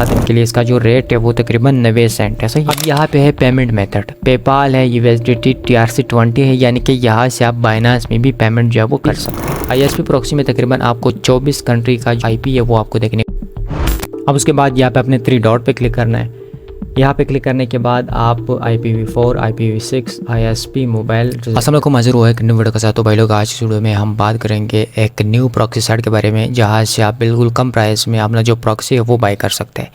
दिन के लिए इसका जो रेट है वो तकरीबन 90 सेंट है। सही। अब यहाँ पे है पेमेंट मेथड, पेपाल है, USDT TRC20 है, यानी कि यहाँ से आप बाइनांस में भी पेमेंट जो है वो कर सकते हैं। ISP प्रॉक्सी में तकरीबन आपको 24 कंट्री का IP है वो आपको देखने। अब उसके बाद यहाँ पे अपने 3 डॉट पे क्लिक करना है। यहाँ पे क्लिक करने के बाद आप IPv4, IPv6, ISP मोबाइल। अस्सलाम वालेकुम, हाजिर हुआ है एक न्यू वीडियो के साथ। तो भाई लोग, आज की वीडियो में हम बात करेंगे एक न्यू प्रॉक्सी साइट के बारे में, जहाँ से आप बिल्कुल कम प्राइस में अपना जो प्रॉक्सी है वो बाय कर सकते हैं।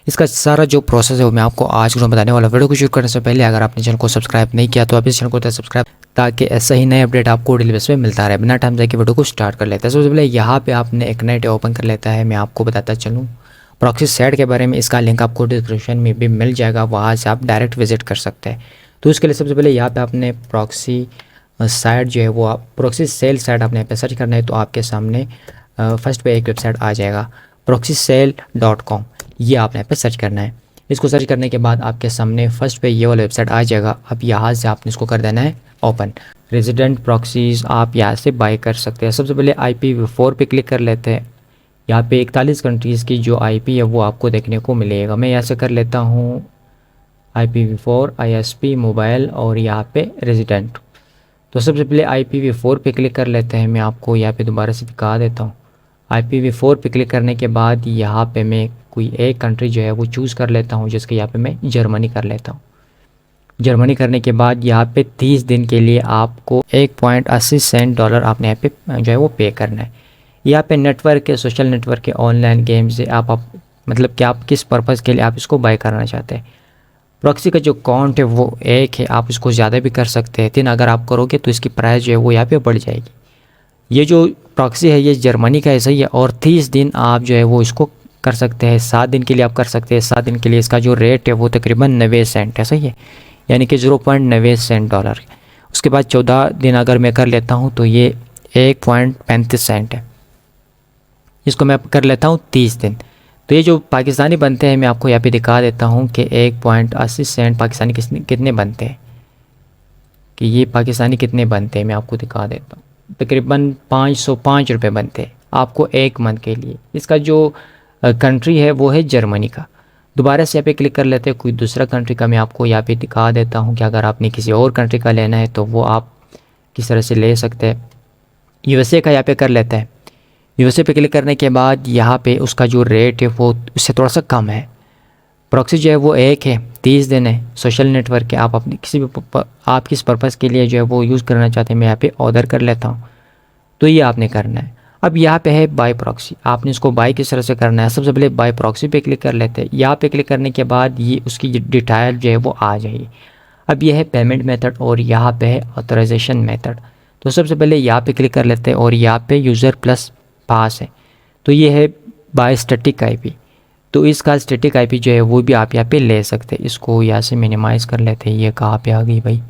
इसका सारा जो प्रोसेस है वो मैं आपको आज की वीडियो में बताने वाला। वीडियो को शुरू करने से पहले अगर आपने चैनल को सब्सक्राइब नहीं किया तो आप इस चैनल को सब्सक्राइब, ताकि ऐसा ही नए अपडेट आपको डेली बेस पे मिलता रहे। बिना टाइम जाके वीडियो को स्टार्ट कर लेते हैं। सबसे पहले यहाँ पे आपने एक नए टैब ओपन कर लेता है। मैं आपको बताता चलूँ प्रॉक्सी साइट के बारे में, इसका लिंक आपको डिस्क्रिप्शन में भी मिल जाएगा, वहाँ से आप डायरेक्ट विजिट कर सकते हैं। तो उसके लिए सबसे पहले यहाँ पे आपने प्रॉक्सी साइट जो है वो आप प्रॉक्सी सेल साइट आपने यहाँ पे सर्च करना है। तो आपके सामने फर्स्ट पे एक वेबसाइट आ जाएगा proxysale.com, ये आपने यहाँ पे सर्च करना है। इसको सर्च करने के बाद आपके सामने फर्स्ट पे ये वाला वेबसाइट आ जाएगा। अब यहाँ से आपने इसको कर देना है ओपन। रेजिडेंट प्रॉक्सीज आप यहाँ से बाय कर सकते हैं। सबसे पहले IPv4 पे क्लिक कर लेते हैं। यहाँ पे 41 कंट्रीज़ की जो IP है वो आपको देखने को मिलेगा। मैं यहाँ से कर लेता हूँ IPv4, ISP मोबाइल और यहाँ पे रेजिडेंट। तो सबसे पहले IPv4 पे क्लिक कर लेते हैं। मैं आपको यहाँ पे दोबारा से दिखा देता हूँ। IPv4 पे क्लिक करने के बाद यहाँ पे मैं कोई एक कंट्री जो है वो चूज़ कर लेता हूँ, जिसके यहाँ पे मैं जर्मनी कर लेता हूँ। जर्मनी करने के बाद यहाँ पे 30 दिन के लिए आपको $1.80 आपने यहाँ पे जो है वो पे करना है। यहाँ पे नेटवर्क है, सोशल नेटवर्क है, ऑनलाइन गेम्स है। आप मतलब कि आप किस पर्पज़ के लिए आप इसको बाय करना चाहते हैं। प्रॉक्सी का जो काउंट है वो 1 है, आप इसको ज़्यादा भी कर सकते हैं। 3 अगर आप करोगे तो इसकी प्राइस जो है वो यहाँ पे बढ़ जाएगी। ये जो प्रॉक्सी है ये जर्मनी का ऐसा ही है, और 30 दिन आप जो है वो इसको कर सकते हैं। 7 दिन के लिए आप कर सकते हैं। 7 दिन के लिए इसका जो रेट है वो तकरीबन 90 सेंट है। सही है, यानी कि 0.90 सेंट डॉलर। उसके बाद 14 दिन अगर मैं कर लेता हूँ तो ये 1.35 सेंट है। इसको मैं कर लेता हूँ 30 दिन। तो ये जो पाकिस्तानी बनते हैं मैं आपको यहाँ पे दिखा देता हूँ कि 1.80 सेंट पाकिस्तानी कितने बनते हैं, कि ये पाकिस्तानी कितने बनते हैं मैं आपको दिखा देता हूँ। तकरीबन 505 रुपये बनते हैं आपको एक मंथ के लिए। इसका जो कंट्री है वो है जर्मनी का। दोबारा से यहाँ पे क्लिक कर लेते हैं। कोई दूसरा कंट्री का मैं आपको यहाँ पे दिखा देता हूँ कि अगर आपने किसी और कंट्री का लेना है तो वो आप किस तरह से ले सकते हैं। USA का यहाँ पे कर लेते हैं। USA पे क्लिक करने के बाद यहाँ पे उसका जो रेट है वो उससे थोड़ा सा कम है। प्रॉक्सी जो है वो 1 है, 30 दिन है, सोशल नेटवर्क है। आप अपने किसी भी आप किस पर्पज़ के लिए जो है वो यूज़ करना चाहते हैं मैं यहाँ पे ऑर्डर कर लेता हूँ। तो ये आपने करना है। अब यहाँ पे है बाय प्रॉक्सी, आपने इसको बाय किस तरह से करना है। सबसे पहले बाय प्रॉक्सी पे क्लिक कर लेते हैं। यहाँ पे क्लिक करने के बाद ये उसकी डिटेल जो है वो आ जाएगी। अब ये है पेमेंट मेथड और यहाँ पे है ऑथराइजेशन मेथड। तो सबसे पहले यहाँ पे क्लिक कर लेते हैं और यहाँ पे यूज़र प्लस पास है। तो ये है बाय स्टैटिक IP। तो इसका स्टैटिक IP जो है वो भी आप यहाँ पे ले सकते हैं। इसको यहाँ से मिनिमाइज़ कर लेते हैं। ये कहाँ पे आ गई भाई,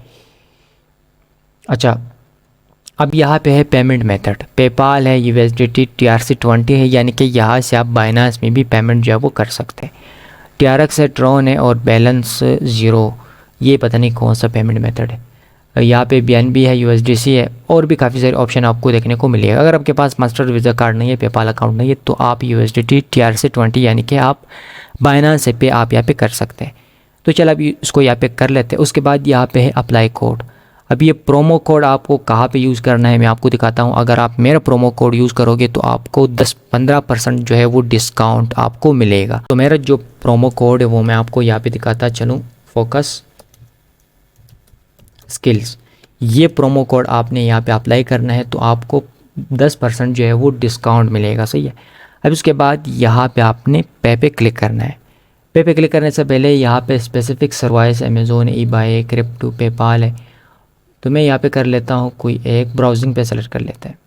अच्छा। अब यहाँ पे है पेमेंट मेथड, पेपाल है, USDT TRC20 है, यानी कि यहाँ से आप बाइनांस में भी पेमेंट जो है वो कर सकते हैं। TRX है, ट्रॉन है और बैलेंस 0, ये पता नहीं कौन सा पेमेंट मेथड है। यहाँ पे BNB है, USDC है और भी काफ़ी सारे ऑप्शन आपको देखने को मिलेगा। अगर आपके पास मास्टर वीज़ा कार्ड नहीं है, पेपाल अकाउंट नहीं है, तो आप USDT TRC20 यानी कि आप बाइनांस पे आप यहाँ पे कर सकते हैं। तो चल अभी इसको यहाँ पे कर लेते हैं। उसके बाद यहाँ पे है अप्लाई कोड। अब ये प्रोमो कोड आपको कहाँ पे यूज़ करना है मैं आपको दिखाता हूँ। अगर आप मेरा प्रोमो कोड यूज़ करोगे तो आपको 10-15% जो है वो डिस्काउंट आपको मिलेगा। तो मेरा जो प्रोमो कोड है वो मैं आपको यहाँ पे दिखाता चलूँ, फोकस स्किल्स। ये प्रोमो कोड आपने यहाँ पे अप्लाई करना है तो आपको 10% जो है वो डिस्काउंट मिलेगा। सही है। अब उसके बाद यहाँ पे आपने पे क्लिक करना है। पे क्लिक करने से पहले यहाँ पे specific service Amazon, eBay, crypto, PayPal है। तो मैं यहाँ पे कर लेता हूँ कोई एक, ब्राउजिंग पे सेलेक्ट कर लेते हैं।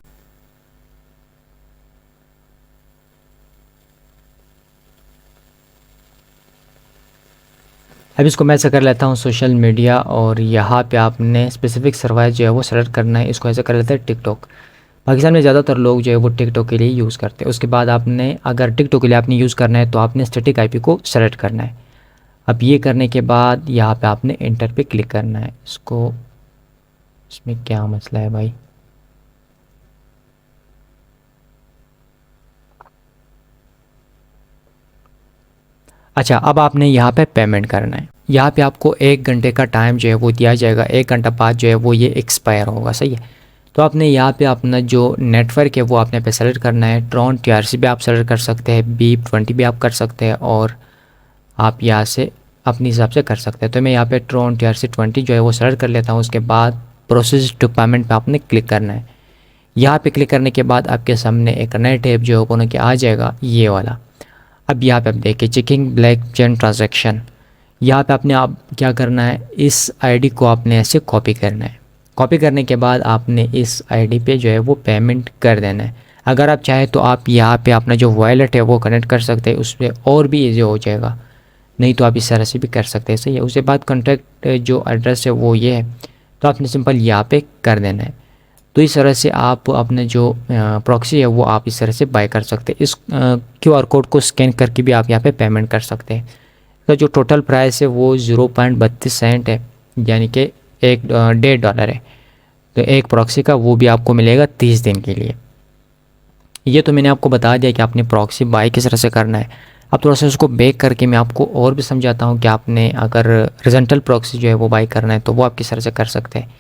अब इसको मैं ऐसे कर लेता हूँ सोशल मीडिया, और यहाँ पे आपने स्पेसिफिक सर्विस जो है वो सेलेक्ट करना है। इसको ऐसे कर लेते हैं टिकटॉक। पाकिस्तान में ज़्यादातर लोग जो है वो टिकटॉक के लिए यूज़ करते हैं। उसके बाद आपने अगर टिकटॉक के लिए आपने यूज़ करना है तो आपने स्टैटिक IP को सेलेक्ट करना है। अब ये करने के बाद यहाँ पे आपने एंटर पे क्लिक करना है। इसको, इसमें क्या मसला है भाई, अच्छा, अब आपने यहाँ पे पेमेंट करना है। यहाँ पे आपको 1 घंटे का टाइम जो है वो दिया जाएगा, 1 घंटा बाद जो है वो ये एक्सपायर होगा, सही है। तो आपने यहाँ पे अपना जो नेटवर्क है वो आपने पे सेलेक्ट करना है। ट्रॉन TRC भी आप सेलेक्ट कर सकते हैं, BIP20 भी आप कर सकते हैं, और आप यहाँ से अपने हिसाब से कर सकते हैं। तो मैं यहाँ पे ट्रॉन TRC20 जो है वो सेलेक्ट कर लेता हूँ। उसके बाद प्रोसेस टू पेमेंट पे आपने क्लिक करना है। यहाँ पे क्लिक करने के बाद आपके सामने एक नया टैब जो ओपन होकर आ जाएगा, ये वाला। अब यहाँ पे आप देखिए चेकिंग ब्लॉकचेन ट्रांजैक्शन। यहाँ पे आपने आप क्या करना है, इस आईडी को आपने ऐसे कॉपी करना है। कॉपी करने के बाद आपने इस आईडी पे जो है वो पेमेंट कर देना है। अगर आप चाहे तो आप यहाँ पे अपना जो वॉलेट है वो कनेक्ट कर सकते हैं, उस पर और भी ईजी हो जाएगा। नहीं तो आप इस तरह से भी कर सकते हैं, सही है। उसके बाद कॉन्टैक्ट जो एड्रेस है वो ये है, तो आपने सिंपल यहाँ पे कर देना है। तो इस तरह से आप अपने जो प्रॉक्सी है वो आप इस तरह से बाय कर सकते हैं। इस QR कोड को स्कैन करके भी आप यहाँ पे पेमेंट कर सकते हैं। तो जो टोटल प्राइस है वो 0.32 सेंट है, यानी कि $1.5 है। तो एक प्रॉक्सी का वो भी आपको मिलेगा 30 दिन के लिए। ये तो मैंने आपको बता दिया कि आपने प्रॉक्सी बाय किस तरह से करना है। अब थोड़ा सा उसको बेक करके मैं आपको और भी समझाता हूँ कि आपने अगर हॉरिजॉन्टल प्रॉक्सी जो है वो बाय करना है तो वो आप किस तरह से कर सकते हैं।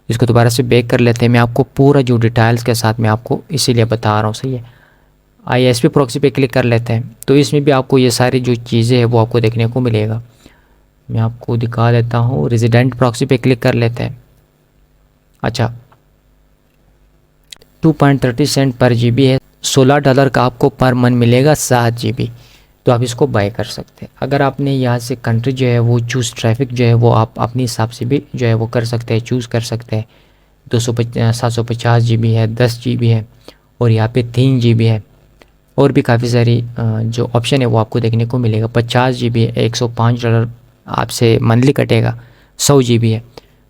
इसको दोबारा से बेक कर लेते हैं। मैं आपको पूरा जो डिटेल्स के साथ मैं आपको इसीलिए बता रहा हूँ, सही है। ISP प्रॉक्सी पे क्लिक कर लेते हैं। तो इसमें भी आपको ये सारी जो चीज़ें हैं वो आपको देखने को मिलेगा। मैं आपको दिखा देता हूँ। रेजिडेंट प्रॉक्सी पे क्लिक कर लेते हैं। अच्छा, 2.30 सेंट पर GB है। $16 का आपको पर मंथ मिलेगा 7 GB। तो आप इसको बाय कर सकते हैं। अगर आपने यहाँ से कंट्री जो है वो चूज़ ट्रैफिक जो है वो आप अपने हिसाब से भी जो है वो कर सकते हैं, चूज़ कर सकते हैं। 750 GB है, 10 GB है, और यहाँ पे 3 GB है, और भी काफ़ी सारी जो ऑप्शन है वो आपको देखने को मिलेगा। 50 GB है, $105 आपसे मंथली कटेगा, 100 GB है।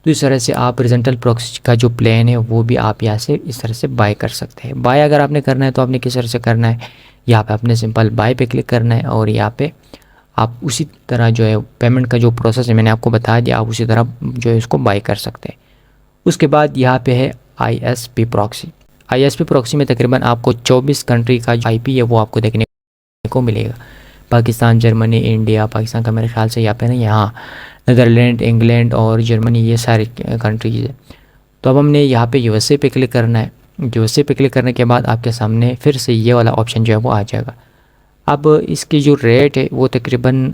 तो इस तरह से आप हॉरिजॉन्टल प्रॉक्सी का जो प्लान है वो भी आप यहाँ से इस तरह से बाय कर सकते हैं। बाय अगर आपने करना है तो आपने किस तरह से करना है, यहाँ पे आपने सिंपल बाय पे क्लिक करना है, और यहाँ पे आप उसी तरह जो है पेमेंट का जो प्रोसेस है मैंने आपको बता दिया, आप उसी तरह जो है इसको बाय कर सकते हैं। उसके बाद यहाँ पे है ISP प्रॉक्सी। ISP प्रॉक्सी में तकरीबन आपको 24 कंट्री का जो IP है वो आपको देखने को मिलेगा। पाकिस्तान, जर्मनी, इंडिया, पाकिस्तान का मेरे ख्याल से यहाँ पे ना, यहाँ नीदरलैंड, इंग्लैंड और जर्मनी, ये सारी कंट्रीज़ है। तो अब हमने यहाँ पे USA पे क्लिक करना है। USA पे क्लिक करने के बाद आपके सामने फिर से ये वाला ऑप्शन जो है वो आ जाएगा। अब इसकी जो रेट है वो तकरीबन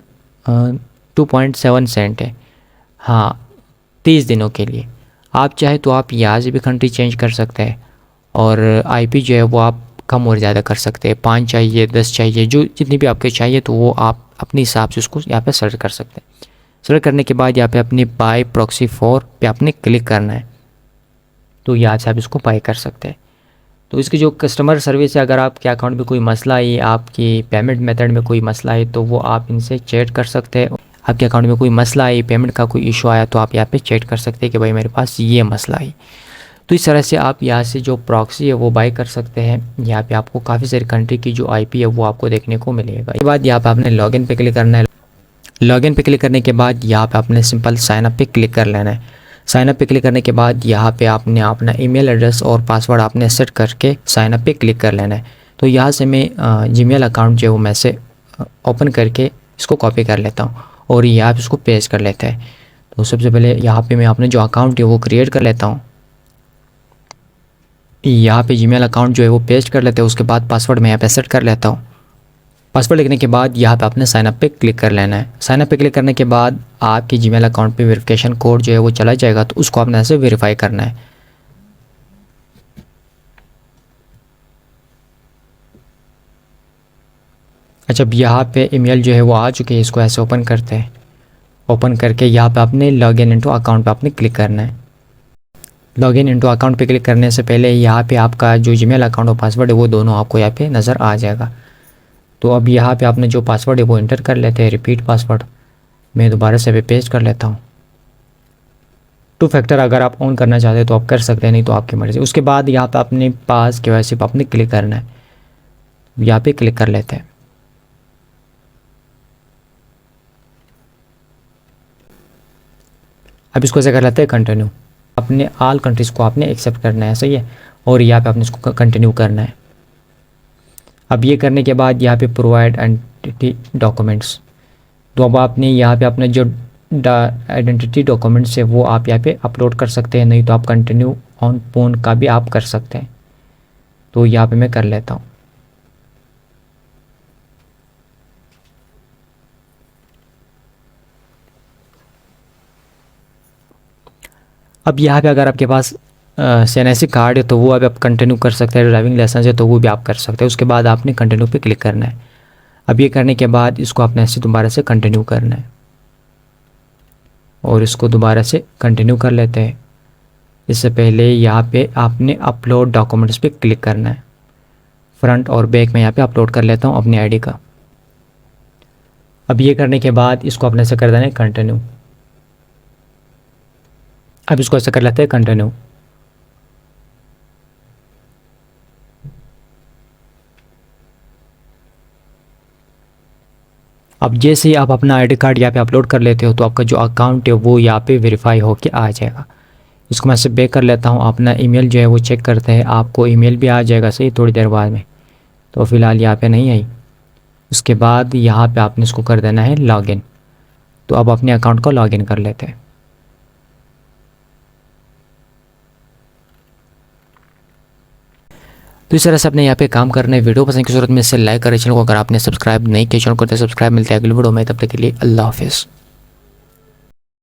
2.7 सेंट है, हाँ, 30 दिनों के लिए। आप चाहे तो आप यहाँ से भी कंट्री चेंज कर सकते हैं, और IP जो है वो आप कम और ज़्यादा कर सकते हैं। 5 चाहिए, 10 चाहिए, जो जितनी भी आपके चाहिए तो वो आप अपने हिसाब से उसको यहाँ पे सर्च कर सकते हैं। सर्च करने के बाद यहाँ पे अपनी बाय प्रॉक्सी 4 पे आपने क्लिक करना है। तो यहाँ से आप इसको बाय कर सकते हैं। तो इसकी जो कस्टमर सर्विस है, अगर आपके अकाउंट में कोई मसला है, आपकी पेमेंट मेथड में कोई मसला है, तो वो आप इनसे चैट कर सकते हैं। आपके अकाउंट में कोई मसला है, पेमेंट का कोई इशू आया, तो आप यहाँ पे चैट कर सकते हैं कि भाई मेरे पास ये मसला है। तो इस तरह से आप यहाँ से जो प्रॉक्सी है वो बाय कर सकते हैं। यहाँ पे आपको काफ़ी सारी कंट्री की जो IP है वो आपको देखने को मिलेगा। इसके बाद यहाँ पे आपने लॉगिन पे क्लिक करना है। लॉगिन पे क्लिक करने के बाद यहाँ पे आपने सिंपल साइन अप पे क्लिक कर लेना है। साइन अप पे क्लिक करने के बाद यहाँ पे आपने अपना ईमेल एड्रेस और पासवर्ड आपने सेट करके साइन अप पे क्लिक कर लेना है। तो यहाँ से मैं Gmail अकाउंट जो है वो मैं से ओपन करके इसको कॉपी कर लेता हूँ, और यहाँ पे इसको पेस्ट कर लेता है। तो सबसे पहले यहाँ पे मैं अपने जो अकाउंट है वो क्रिएट कर लेता हूँ। यहाँ पे Gmail अकाउंट जो है वो पेस्ट कर लेते हैं। उसके बाद पासवर्ड मैं यहाँ पे सेट कर लेता हूँ। पासवर्ड लिखने के बाद यहाँ पे आपने साइन अप पे क्लिक कर लेना है। साइन अप पे क्लिक करने के बाद आपके Gmail अकाउंट पे वेरिफिकेशन कोड जो है वो चला जाएगा, तो उसको आपने ऐसे वेरीफाई करना है। अच्छा, अब यहाँ पे ईमेल जो है वो आ चुकी है, इसको ऐसे ओपन करते हैं। ओपन करके यहाँ पे आपने लॉगिन इनटू अकाउंट पे आपने क्लिक करना है। लॉगिन इनटू अकाउंट पे क्लिक करने से पहले यहाँ पे आपका जो Gmail अकाउंट और पासवर्ड है वो दोनों आपको यहाँ पे नज़र आ जाएगा। तो अब यहाँ पे आपने जो पासवर्ड है वो इंटर कर लेते हैं, रिपीट पासवर्ड। मैं दोबारा से पे पेस्ट कर लेता हूँ। 2 फैक्टर अगर आप ऑन करना चाहते हैं तो आप कर सकते हैं, नहीं तो आपकी मर्ज़ी। उसके बाद यहाँ पे अपने पास KYC पे आपने क्लिक करना है। यहाँ पे क्लिक कर लेते हैं। अब इसको ऐसे कर लेते हैं कंटिन्यू। अपने ऑल कंट्रीज़ को आपने एक्सेप्ट करना है, सही है, और यहाँ पे आपने इसको कंटिन्यू करना है। अब ये करने के बाद यहाँ पे प्रोवाइड एंटिटी डॉक्यूमेंट्स, तो अब आपने यहाँ पे अपने जो आइडेंटिटी डॉक्यूमेंट्स है वो आप यहाँ पे अपलोड कर सकते हैं, नहीं तो आप कंटिन्यू ऑन फोन का भी आप कर सकते हैं। तो यहाँ पे मैं कर लेता हूँ। अब यहाँ पे अगर आपके पास CNSC कार्ड है तो वो अब आप कंटिन्यू कर सकते हैं, ड्राइविंग लाइसेंस है तो वो भी आप कर सकते हैं। उसके बाद आपने कंटिन्यू पे क्लिक करना है। अब ये करने के बाद इसको आपने ऐसे दोबारा से कंटिन्यू करना है और इसको दोबारा से कंटिन्यू कर लेते हैं। इससे पहले यहाँ पे आपने अपलोड डॉक्यूमेंट्स पे क्लिक करना है। फ्रंट और बैक में यहाँ पे अपलोड कर लेता हूँ अपनी आईडी का। अब ये करने के बाद इसको अपने से कर देना है कंटिन्यू। अब इसको ऐसे कर लेते हैं कंटिन्यू। अब जैसे ही आप अपना आईडी कार्ड यहाँ पे अपलोड कर लेते हो तो आपका जो अकाउंट है वो यहाँ पे वेरीफाई होके आ जाएगा। इसको मैं से बैक कर लेता हूँ। अपना ईमेल जो है वो चेक करते हैं, आपको ईमेल भी आ जाएगा सही थोड़ी देर बाद में। तो फ़िलहाल यहाँ पे नहीं आई। उसके बाद यहाँ पे आपने इसको कर देना है लॉगिन। तो अब अपने अकाउंट को लॉगिन कर लेते हैं। तो इस तरह से अपने यहाँ पे काम करना है। वीडियो पसंद की सूरत में इसे लाइक करें, चैनल को अगर आपने सब्सक्राइब नहीं किया चैनल को सब्सक्राइब। मिलते हैं अगली वीडियो में, तब तक के लिए अल्लाह हाफिज़।